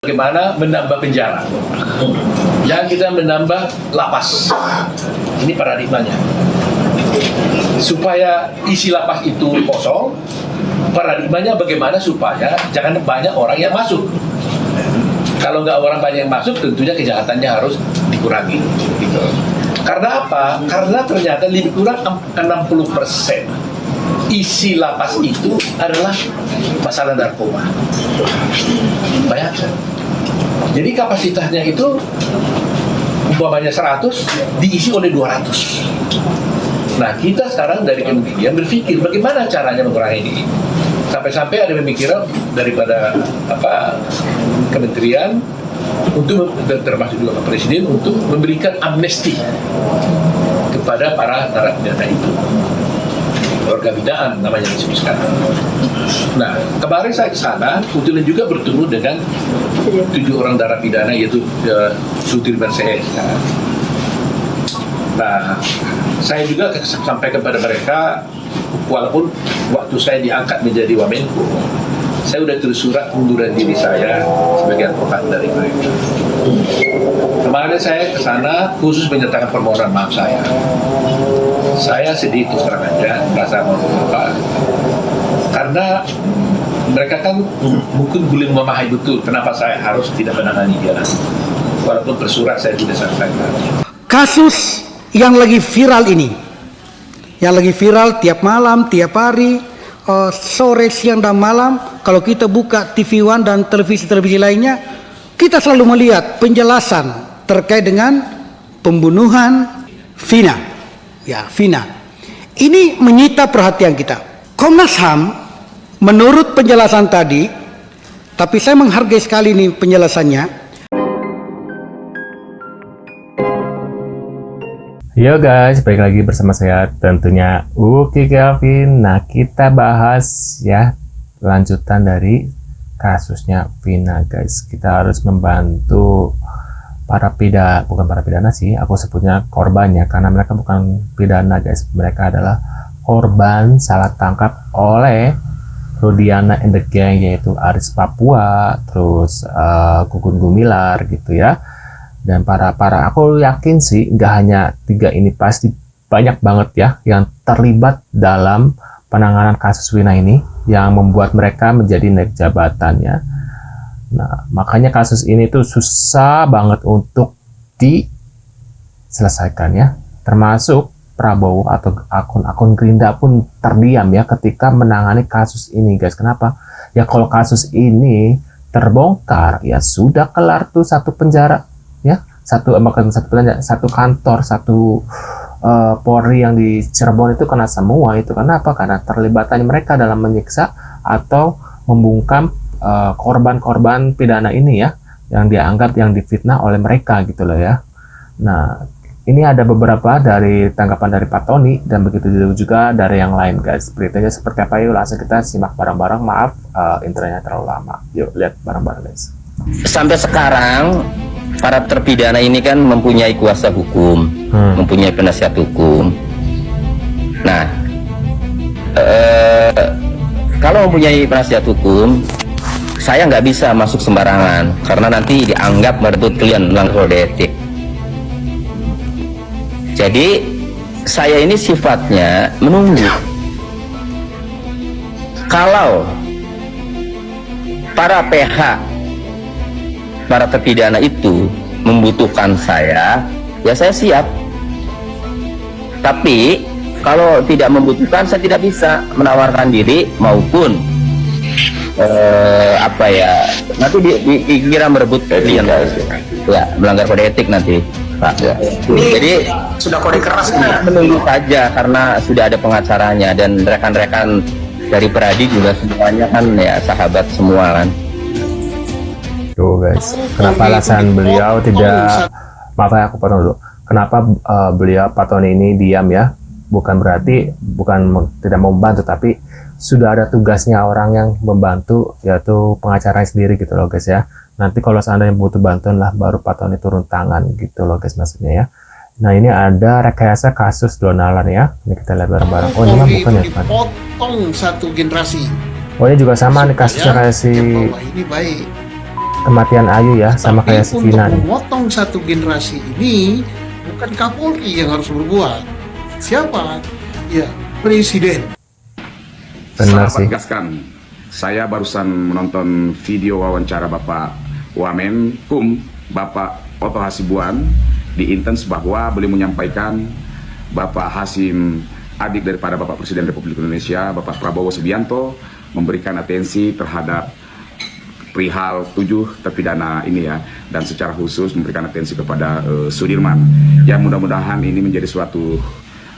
Bagaimana menambah penjara, yang kita menambah lapas. Ini paradigmanya. Supaya isi lapas itu kosong, paradigmanya bagaimana supaya jangan banyak orang yang masuk. Kalau nggak orang banyak yang masuk, tentunya kejahatannya harus dikurangi. Gitu. Karena apa? Karena ternyata lebih kurang 60% isi lapas itu adalah masalah narkoba. Bayangkan. Jadi kapasitasnya itu umpamanya 100 diisi oleh 200. Nah, kita sekarang dari kementerian berpikir bagaimana caranya mengurangi ini. Sampai-sampai ada pemikiran daripada kementerian untuk termasuk juga Pak Presiden untuk memberikan amnesti kepada para narapidana itu. Keluarga binaan namanya disebut sekarang. Nah, kemarin saya ke sana, kebetulan juga bertemu dengan 7 orang narapidana yaitu Sudirman CS. Nah, saya juga sampai kepada mereka, walaupun waktu saya diangkat menjadi Wamenko, saya sudah tulis surat pengunduran diri saya sebagai advokat dari mereka. Kemarin saya ke sana khusus menyatakan permohonan maaf saya. Saya sedih terus terang aja, merasa apa? Karena mereka kan mungkin belum memahami betul kenapa saya harus tidak menangani dia. Walaupun bersurat saya sudah sampaikan. Kasus yang lagi viral ini, yang lagi viral tiap malam, tiap hari, sore, siang, dan malam. Kalau kita buka TV One dan televisi-televisi lainnya, kita selalu melihat penjelasan terkait dengan pembunuhan Vina. Ya, Vina. Ini menyita perhatian kita. Komnas HAM menurut penjelasan tadi, tapi saya menghargai sekali nih penjelasannya. Yo guys, balik lagi bersama saya tentunya Uki Kelvin. Nah, kita bahas ya lanjutan dari kasusnya Vina guys. Kita harus membantu bukan para pidana sih, aku sebutnya korbannya karena mereka bukan pidana guys. Mereka adalah korban salah tangkap oleh Rudiana and the Gang, yaitu Aris Papua, terus Gugun Gumilar gitu ya. Dan para aku yakin sih nggak hanya 3 ini, pasti banyak banget ya yang terlibat dalam penanganan kasus Vina ini yang membuat mereka menjadi naik jabatannya. Nah, makanya kasus ini tuh susah banget untuk diselesaikan ya. Termasuk Prabowo atau akun-akun Gerindra pun terdiam ya ketika menangani kasus ini guys. Kenapa? Ya kalau kasus ini terbongkar ya sudah kelar tuh satu penjara ya. Satu kantor, satu Polri yang di Cirebon itu kena semua itu. Kenapa? Karena terlibatannya mereka dalam menyiksa atau membungkam korban-korban pidana ini ya, yang dianggap yang difitnah oleh mereka gitu loh ya. Nah, ini ada beberapa dari tanggapan dari Pak Tony dan begitu juga dari yang lain guys. Beritanya seperti apa, yuk langsung kita simak bareng-bareng. Maaf intronya terlalu lama, yuk lihat bareng-bareng guys. Sampai sekarang para terpidana ini kan mempunyai kuasa hukum, mempunyai penasihat hukum. Nah, kalau mempunyai penasihat hukum, saya nggak bisa masuk sembarangan karena nanti dianggap merebut klien, melanggar kode etik. Jadi saya ini sifatnya menunggu. Kalau para PH, para terpidana itu membutuhkan saya, ya saya siap. Tapi kalau tidak membutuhkan, saya tidak bisa menawarkan diri maupun nanti dikira merebut klien ya, melanggar kode etik nanti Pak ya. Jadi Sudah kode keras nih. Menunggu saja karena sudah ada pengacaranya dan rekan-rekan dari Peradi juga semuanya kan ya sahabat semua kan. Tuh guys, kenapa alasan beliau tidak, maaf ya aku potong dulu. Kenapa beliau Pak Tony ini diam ya? Bukan berarti tidak mau membantu, tapi sudah ada tugasnya orang yang membantu, yaitu pengacaranya sendiri gitu loh guys ya. Nanti kalau seandainya butuh bantuan lah baru Pak Tony turun tangan gitu loh guys maksudnya ya. Nah, ini ada rekayasa kasus Donalan ya. Ini kita lihat bareng-bareng. Oh, ini mah bukan ya teman. Potong satu generasi. Oh, ini juga sama nih kasusnya kayak si ini baik. kematian Ayu ya, sama Tapi kayak si Vina untuk nih. memotong satu generasi ini bukan Kapolri yang harus berbuat. Siapa? Ya, Presiden. Benar Sahabat sih. Gaskan, saya barusan menonton video wawancara Bapak Wamenkum, Bapak Oto Hasibuan di Intens, bahwa beliau menyampaikan Bapak Hasim, adik daripada Bapak Presiden Republik Indonesia, Bapak Prabowo Subianto, memberikan atensi terhadap perihal 7 terpidana ini ya, dan secara khusus memberikan atensi kepada Sudirman. Ya, mudah-mudahan ini menjadi suatu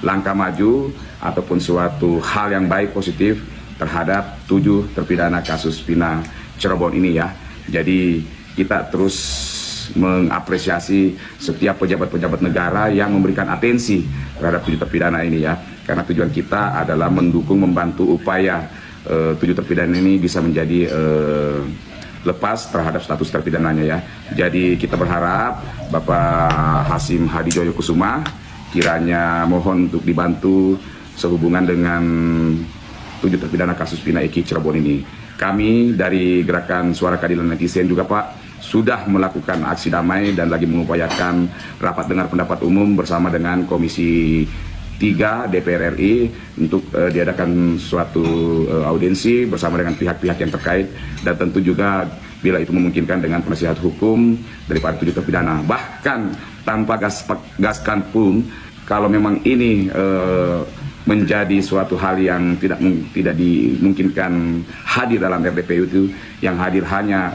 langkah maju ataupun suatu hal yang baik positif terhadap 7 terpidana kasus Vina Cirebon ini ya. Jadi kita terus mengapresiasi setiap pejabat-pejabat negara yang memberikan atensi terhadap 7 terpidana ini ya, karena tujuan kita adalah mendukung, membantu upaya 7 terpidana ini bisa menjadi lepas terhadap status terpidananya ya. Jadi kita berharap Bapak Hasim Hadi Joyo Kusuma kiranya mohon untuk dibantu sehubungan dengan 7 terpidana kasus Vina Eki Cirebon ini. Kami dari Gerakan Suara Keadilan Netizen juga Pak sudah melakukan aksi damai dan lagi mengupayakan rapat dengar pendapat umum bersama dengan Komisi 3 DPR RI untuk diadakan suatu audiensi bersama dengan pihak-pihak yang terkait, dan tentu juga bila itu memungkinkan dengan penasihat hukum daripada 7 terpidana. Bahkan tanpa gaskan pun, kalau memang ini menjadi suatu hal yang tidak dimungkinkan hadir dalam RDPU itu, yang hadir hanya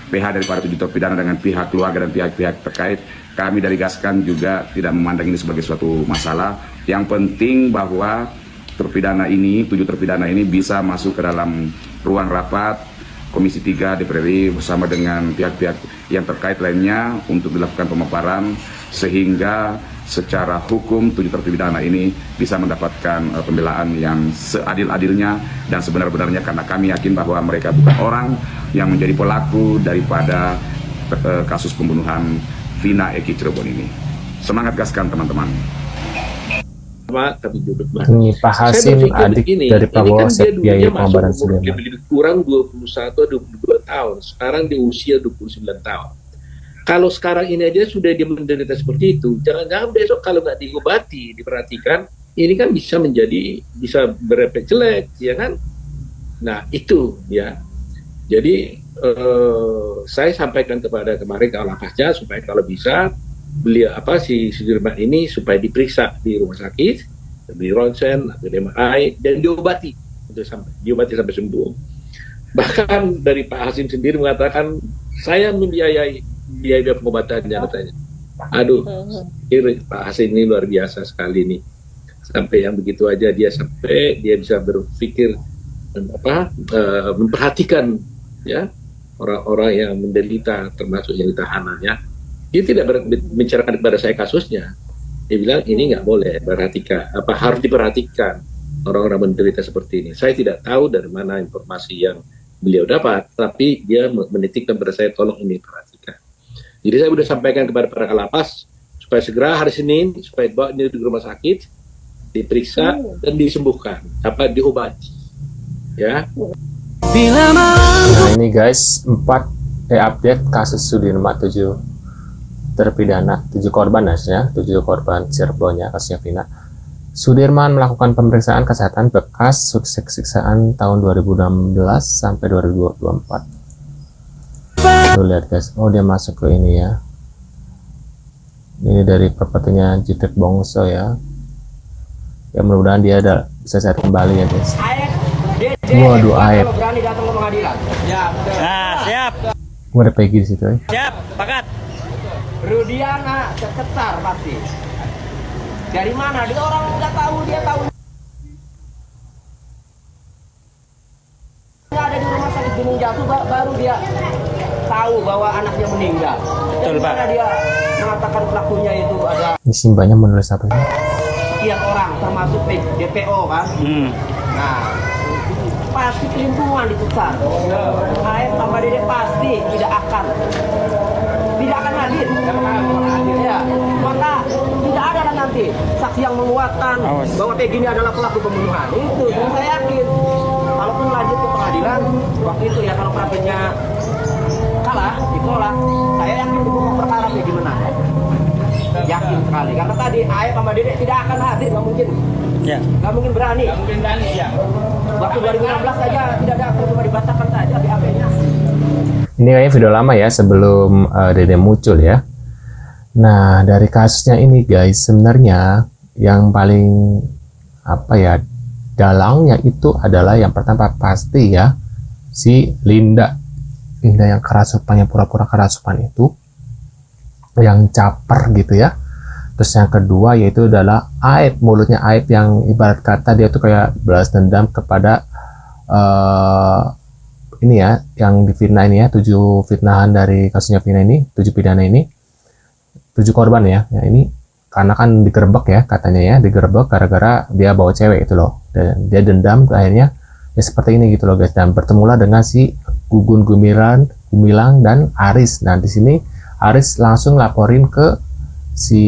PH daripada 7 terpidana dengan pihak keluarga dan pihak-pihak terkait, kami dari Gaskan juga tidak memandang ini sebagai suatu masalah. Yang penting bahwa terpidana ini, 7 terpidana ini bisa masuk ke dalam ruang rapat Komisi 3 DPR RI bersama dengan pihak-pihak yang terkait lainnya untuk dilakukan pemaparan, sehingga secara hukum 7 terpidana ini bisa mendapatkan pembelaan yang seadil-adilnya dan sebenar-benarnya, karena kami yakin bahwa mereka bukan orang yang menjadi pelaku daripada kasus pembunuhan Vina Eki Cirebon ini. Semangat Gaskan teman-teman. Tapi duduk Ini Pak Hasim, adik dari Prabowo, Biaya Pengobaran Sudirman. kurang 21 atau 22 tahun. Sekarang di usia 29 tahun. Kalau sekarang ini aja sudah dia menderita seperti itu, jangan-jangan besok kalau nggak diobati, diperhatikan, ini kan bisa berefek jelek, ya kan? Nah itu ya. Jadi saya sampaikan kepada kemarin kalau lapasnya supaya kalau bisa beliau si Sudirman ini supaya diperiksa di rumah sakit, di ronsen, di MRI, dan diobati sampai sembuh. Bahkan dari Pak Hasim sendiri mengatakan saya membiayai biaya pengobatannya katanya. Aduh, Pak Hasim ini luar biasa sekali nih. Sampai yang begitu aja dia bisa berpikir memperhatikan ya orang-orang yang menderita, termasuk yang ditahanan ya. Dia tidak membicarakan kepada saya kasusnya. Dia bilang ini nggak boleh harus diperhatikan orang-orang menderita seperti ini. Saya tidak tahu dari mana informasi yang beliau dapat, tapi dia menitikkan kepada saya, tolong ini perhatikan. Jadi saya sudah sampaikan kepada para kalapas supaya segera hari Senin supaya dibawa ini di rumah sakit, diperiksa dan disembuhkan, diobati. Ya. Nah ini guys, update kasus Sudirman 7 terpidana, 7 korban ya, 7 korban Cirebon ya, kasusnya Vina. Sudirman melakukan pemeriksaan kesehatan bekas siksaan tahun 2016 sampai 2024. Tuh lihat guys, oh dia masuk ke ini ya. Ini dari propertinya Jitek Bongso ya. Ya mudah-mudahan dia bisa sehat kembali ya guys. Waduh, aib. Nah, siap. Gua ada Peggy di situ ya. Siap, pakat. Rudiana cetar pasti. Dari mana? Dia orang nggak tahu, dia tahu. Ada di rumah sakit Gunung Jatuh baru dia tahu bahwa anaknya meninggal. Betul, Pak. Dia mengatakan pelakunya itu ada Ini Simbanya menulis apa sih? sekian orang termasuk DPO kan. Nah, pasti pelindungan ditecar. AF tambah Dede pasti tidak akan hadir. Ya. Maka tidak ada nanti saksi yang menguatkan bahwa Peggy ini adalah pelaku pembunuhan. Itu yang saya yakin. Kalaupun lanjut ke pengadilan, waktu itu ya kalau pra-peradilannya kalah ditolak. Saya yakin di pokok perkara dia dimenangkan. Yakin sekali. Karena tadi Aep sama Dedek tidak akan hadir, nggak mungkin. Ya. Nggak mungkin berani. Ya. Waktu 2016 saja tidak ada, cuma dibatalkan saja BAP-nya. Ini kayaknya video lama ya, sebelum Dede muncul ya. Nah, dari kasusnya ini guys, sebenarnya yang paling apa ya, dalangnya itu adalah yang pertama pasti ya, si Linda yang kerasupan, yang pura-pura kerasupan itu, yang caper gitu ya. Terus yang kedua yaitu adalah Aep, mulutnya Aep yang ibarat kata dia tuh kayak balas dendam kepada ini ya, yang difitnah ini ya, 7 fitnahan dari kasusnya Vina ini, 7 pidana ini, 7 korban ya. Ya ini karena kan digerebek ya, katanya ya, digerebek gara-gara dia bawa cewek itu loh, dan dia dendam akhirnya ya seperti ini gitu loh guys. Dan bertemulah dengan si Gugun Gumilang dan Aris. Nah di sini Aris langsung laporin ke si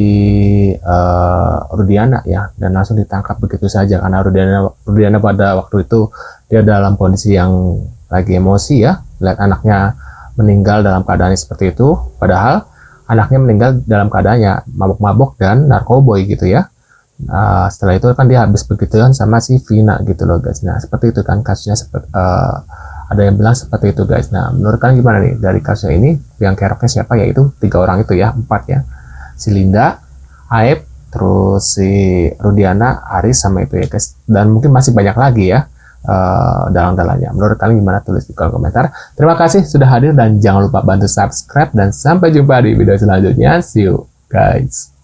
Rudiana ya, dan langsung ditangkap begitu saja karena Rudiana pada waktu itu dia dalam kondisi yang lagi emosi ya, lihat anaknya meninggal dalam keadaan seperti itu, padahal anaknya meninggal dalam keadaannya mabok-mabok dan narkoboy gitu ya. Setelah itu kan dia habis begituan sama si Vina gitu loh guys. Nah seperti itu kan kasusnya, ada yang bilang seperti itu guys. Nah menurut kalian gimana nih dari kasusnya ini, yang keroknya siapa, yaitu 3 orang itu ya, 4 ya, si Linda, Aep, terus si Rudiana, Aris sama itu ya guys, dan mungkin masih banyak lagi ya dalang-dalangnya. Menurut kalian gimana, tulis di kolom komentar. Terima kasih sudah hadir dan jangan lupa bantu subscribe, dan sampai jumpa di video selanjutnya. See you guys.